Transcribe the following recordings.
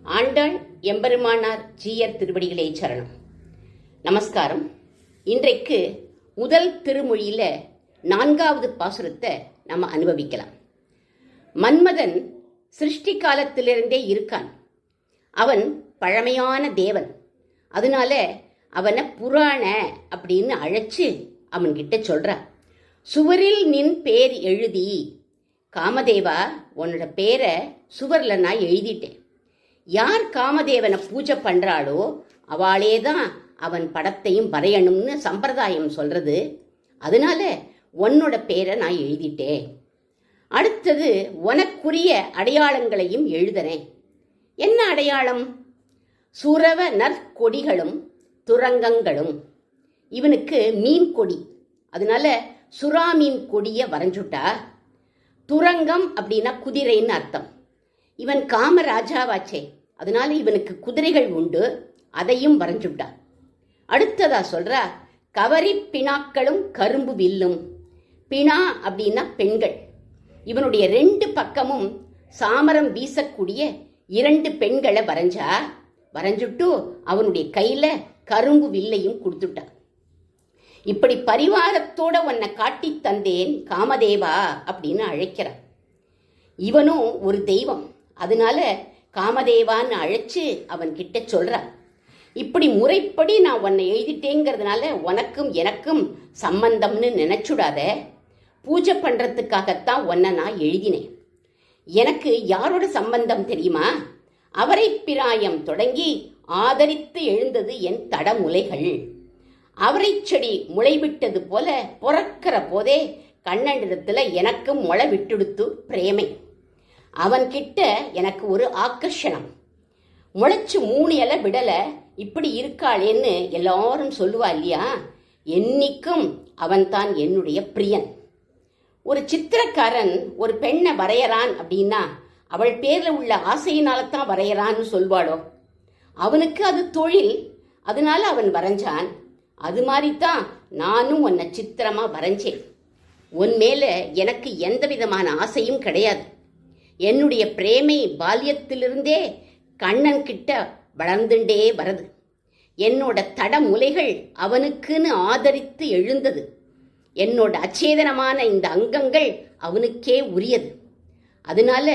ஆண்டாள் எம்பெருமானார் ஜீயர் திருவடிகளே சரணம். நமஸ்காரம். இன்றைக்கு முதல் திருமொழியில 4வது பாசுரத்தை நம்ம அனுபவிக்கலாம். மன்மதன் சிருஷ்டி காலத்திலிருந்தே இருக்கான். அவன் பழமையான தேவன். அதனால அவனை புராண அப்படின்னு அழைச்சு அவன்கிட்ட சொல்றான், சுவரில் நின் பேர் எழுதி. காமதேவா, உன்னோட பேரை சுவரில் நான் எழுதிட்டேன். யார் காமதேவனை பூஜை பண்றாளோ அவளே தான் அவன் படத்தையும் வரையணும்னு சம்பிரதாயம் சொல்றது. அதனால உன்னோட பேரை நான் எழுதிட்டேன். அடுத்தது உனக்குரிய அடையாளங்களையும் எழுதுறேன். என்ன அடையாளம்? சுரவ நற்கொடிகளும் துரங்கங்களும். இவனுக்கு மீன் கொடி, அதனால சுறா மீன் கொடியை வரைஞ்சுட்டா. துரங்கம் அப்படின்னா குதிரைன்னு அர்த்தம். இவன் காமராஜாவாச்சே, அதனால இவனுக்கு குதிரைகள் உண்டு, அதையும் வரைஞ்சுட்டான். அடுத்ததா சொல்றா, கவரி பிணாக்களும் கரும்பு வில்லும். பிணா அப்படின்னா பெண்கள். இவனுடைய 2 பக்கமும் சாமரம் வீசக்கூடிய 2 பெண்களை வரைஞ்சுட்டு அவனுடைய கையில கரும்பு வில்லையும் கொடுத்துட்டான். இப்படி பரிவாரத்தோட உன்னை காட்டி தந்தேன் காமதேவா அப்படின்னு அழைக்கிறான். இவனும் ஒரு தெய்வம், அதனால காமதேவான்னு அழைச்சு அவன் கிட்ட சொல்றான், இப்படி முறைப்படி நான் உன்னை எழுதிட்டேங்கிறதுனால உனக்கும் எனக்கும் சம்பந்தம்னு நினைச்சுடாத. பூஜை பண்றதுக்காகத்தான் உன்னை நான் எழுதினேன். எனக்கு யாரோட சம்பந்தம் தெரியுமா? அவரை பிராயம் தொடங்கி ஆதரித்து எழுந்தது என் தடமுலைகள். அவரை செடி முளைவிட்டது போல பிறக்கிற போதே கண்ணனிடத்துல எனக்கும் முளை விட்டுடுத்து பிரேமை. அவன்கிட்ட எனக்கு ஒரு ஆக்கர்ஷணம். முளைச்சு 3 இலை விடல, இப்படி இருக்காளேன்னு எல்லாரும் சொல்லுவா இல்லையா? என்னைக்கும் அவன்தான் என்னுடைய பிரியன். ஒரு சித்திரக்காரன் ஒரு பெண்ணை வரையறான் அப்படின்னா அவள் பேர்ல உள்ள ஆசையினால்தான் வரையறான்னு சொல்வாளோ? அவனுக்கு அது தொழில், அதனால அவன் வரைஞ்சான். அது மாதிரிதான் நானும் உன்னை சித்திரமா வரைஞ்சேன். உன் மேல எனக்கு எந்த விதமான ஆசையும் கிடையாது. என்னுடைய பிரேமை பால்யத்திலிருந்தே கண்ணன் கிட்ட வளர்ந்துட்டே வருது. என்னோட தடமுலைகள் அவனுக்குன்னு ஆதரித்து எழுந்தது. என்னோட அச்சேதனமான இந்த அங்கங்கள் அவனுக்கே உரியது. அதனால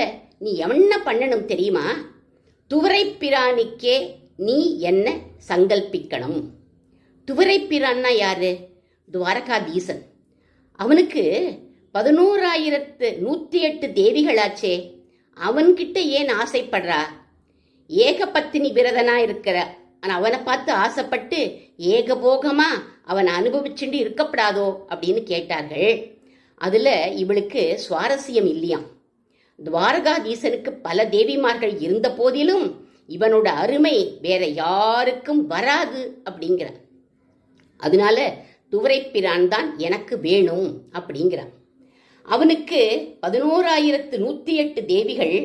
நீ என்ன பண்ணணும் தெரியுமா? துவரைப்பிரானிக்கே நீ என்ன சங்கல்பிக்கணும். துவரைப்பிரான்னா யாரு? துவாரகாதீசன். அவனுக்கு 11,108 தேவிகளாச்சே, அவன்கிட்ட ஏன் ஆசைப்படுறா? ஏகபத்தினி விரதனா இருக்கிற அவனை பார்த்து ஆசைப்பட்டு ஏகபோகமா அவனை அனுபவிச்சுட்டு இருக்கப்படாதோ அப்படின்னு கேட்டார்கள். அதுல இவளுக்கு சுவாரஸ்யம் இல்லையாம். துவாரகாதீசனுக்கு பல தேவிமார்கள் இருந்த போதிலும் இவனோட அருமை வேற யாருக்கும் வராது அப்படிங்கிறான். அதனால துவரைப்பிரான் தான் எனக்கு வேணும் அப்படிங்கிறான். அவனுக்கு 11,108 தேவிகள்.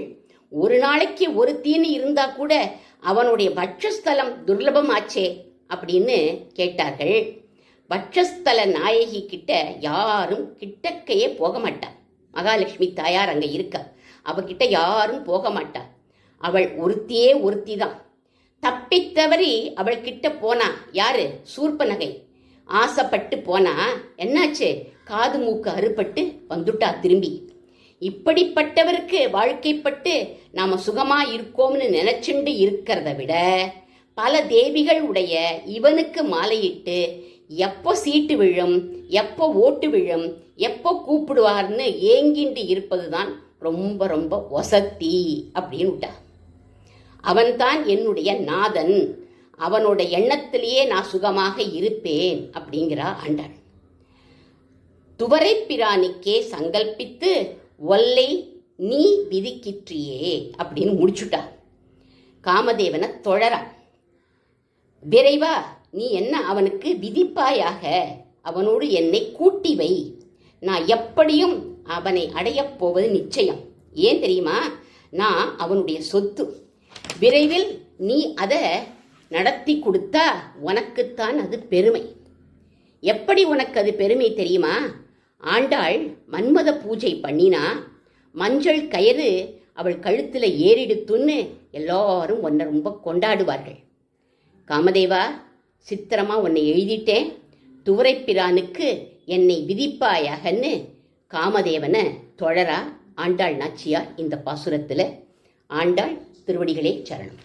ஒரு நாளைக்கு ஒரு தீனி இருந்தா கூட அவனுடைய பட்சஸ்தலம் துர்லபமாச்சே அப்படின்னு கேட்டார்கள். பட்சஸ்தல நாயகி கிட்ட யாரும் கிட்டக்கையே போக மாட்டார். மகாலட்சுமி தாயார் அங்க இருக்க, அவகிட்ட யாரும் போக மாட்டார். அவள் ஒருத்தி தான். தப்பித்தவறி அவள் கிட்ட போனா யாரு? சூர்பனகை. ஆசைப்பட்டு போனா என்னாச்சு? காது மூக்கு அறுபட்டு வந்துட்டா திரும்பி. இப்படிப்பட்டவருக்கு வாழ்க்கைப்பட்டு நாம சுகமா இருக்கோம்னு நினைச்சுண்டு இருக்கிறத விட பல தேவிகள் உடைய இவனுக்கு மாலையிட்டு எப்போ சீட்டு விழும், எப்போ ஓட்டு விழும், எப்போ கூப்பிடுவார்னு ஏங்கிண்டு இருப்பதுதான் ரொம்ப ரொம்ப வசத்தி அப்படின்னு விட்டா. அவன்தான் என்னுடைய நாதன், அவனோட எண்ணத்திலேயே நான் சுகமாக இருப்பேன் அப்படிங்கிறா ஆண்டாள். துவரைப்பிரானிக்கே சங்கல்பித்து ஒல்லை நீ விதிக்கிற்றியே அப்படின்னு முடிச்சுட்டா. காமதேவனை தொழறான். விரைவா நீ என்ன அவனுக்கு விதிப்பாயாக, அவனோடு என்னை கூட்டி வை. நான் எப்படியும் அவனை அடையப் போவது நிச்சயம். ஏன் தெரியுமா? நான் அவனுடைய சொத்து. விரைவில் நீ அதை நடத்தி கொடுத்தா உனக்குத்தான் அது பெருமை. எப்படி உனக்கு அது பெருமை தெரியுமா? ஆண்டாள் மன்மத பூஜை பண்ணினா மஞ்சள் கயிறு அவள் கழுத்தில் ஏறிடுத்துன்னு எல்லாரும் உன்னை ரொம்ப கொண்டாடுவார்கள். காமதேவா, சித்திரமா உன்னை எழுதிட்டேன், துவரைப்பிரானுக்கு என்னை விதிப்பாயாகன்னு காமதேவனை தொழறா ஆண்டாள் நாச்சியார் இந்த பாசுரத்தில். ஆண்டாள் திருவடிகளே சரணம்.